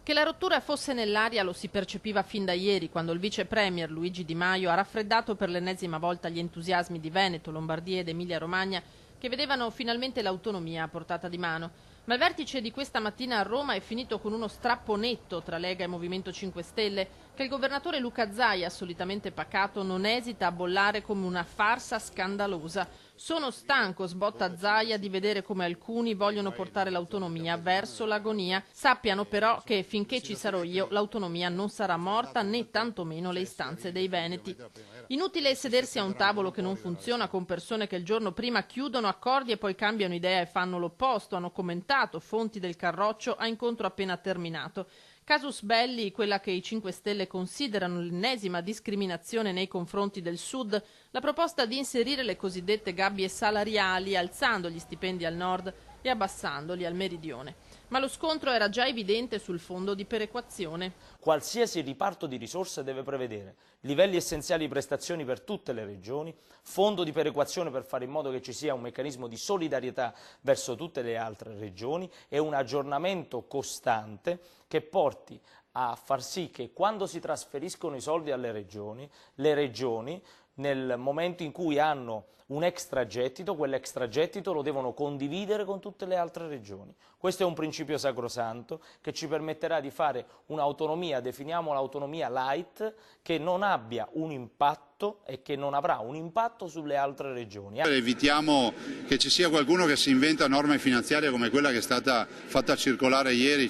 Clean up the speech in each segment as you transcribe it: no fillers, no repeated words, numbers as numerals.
Che la rottura fosse nell'aria lo si percepiva fin da ieri, quando il vice premier Luigi Di Maio ha raffreddato per l'ennesima volta gli entusiasmi di Veneto, Lombardia ed Emilia-Romagna, che vedevano finalmente l'autonomia a portata di mano. Ma il vertice di questa mattina a Roma è finito con uno strappo netto tra Lega e Movimento 5 Stelle, che il governatore Luca Zaia, solitamente pacato, non esita a bollare come una farsa scandalosa. Sono stanco, sbotta Zaia, di vedere come alcuni vogliono portare l'autonomia verso l'agonia. Sappiano però che finché ci sarò io l'autonomia non sarà morta, né tantomeno le istanze dei veneti. Inutile sedersi a un tavolo che non funziona con persone che il giorno prima chiudono accordi e poi cambiano idea e fanno l'opposto, hanno commentato fonti del Carroccio a incontro appena terminato. Casus belli, quella che i 5 Stelle considerano l'ennesima discriminazione nei confronti del Sud, la proposta di inserire le cosiddette gabbie salariali alzando gli stipendi al Nord e abbassandoli al Meridione. Ma lo scontro era già evidente sul fondo di perequazione. Qualsiasi riparto di risorse deve prevedere livelli essenziali di prestazioni per tutte le regioni, fondo di perequazione per fare in modo che ci sia un meccanismo di solidarietà verso tutte le altre regioni e un aggiornamento costante che porti a far sì che quando si trasferiscono i soldi alle regioni, le regioni nel momento in cui hanno un extragettito, quell'extragettito lo devono condividere con tutte le altre regioni. Questo è un principio sacrosanto che ci permetterà di fare un'autonomia, definiamo l'autonomia light, che non abbia un impatto e che non avrà un impatto sulle altre regioni. Evitiamo che ci sia qualcuno che si inventa norme finanziarie come quella che è stata fatta circolare ieri,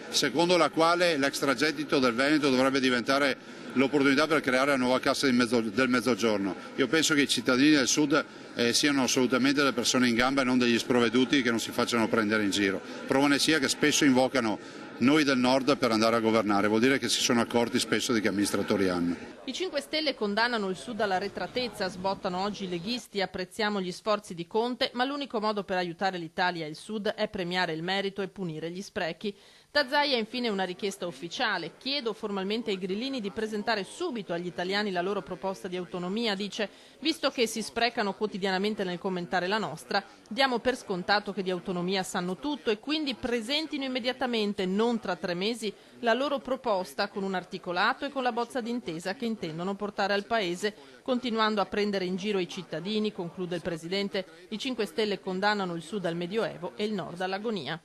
secondo la quale l'extragettito del Veneto dovrebbe diventare l'opportunità per creare la nuova cassa del Mezzogiorno. Io penso che i cittadini del Sud siano assolutamente delle persone in gamba e non degli sprovveduti che non si facciano prendere in giro. Prova ne sia che spesso invocano noi del Nord per andare a governare, vuol dire che si sono accorti spesso di che amministratori hanno. I 5 Stelle condannano il Sud all'arretratezza, sbottano oggi i leghisti, apprezziamo gli sforzi di Conte, ma l'unico modo per aiutare l'Italia e il Sud è premiare il merito e punire gli sprechi. Da Zaia infine una richiesta ufficiale. Chiedo formalmente ai grillini di presentare subito agli italiani la loro proposta di autonomia, dice, visto che si sprecano quotidianamente nel commentare la nostra, diamo per scontato che di autonomia sanno tutto e quindi presentino immediatamente, non tra 3 mesi, la loro proposta con un articolato e con la bozza d'intesa che intendono portare al Paese, continuando a prendere in giro i cittadini, conclude il Presidente. I 5 Stelle condannano il Sud al Medioevo e il Nord all'agonia.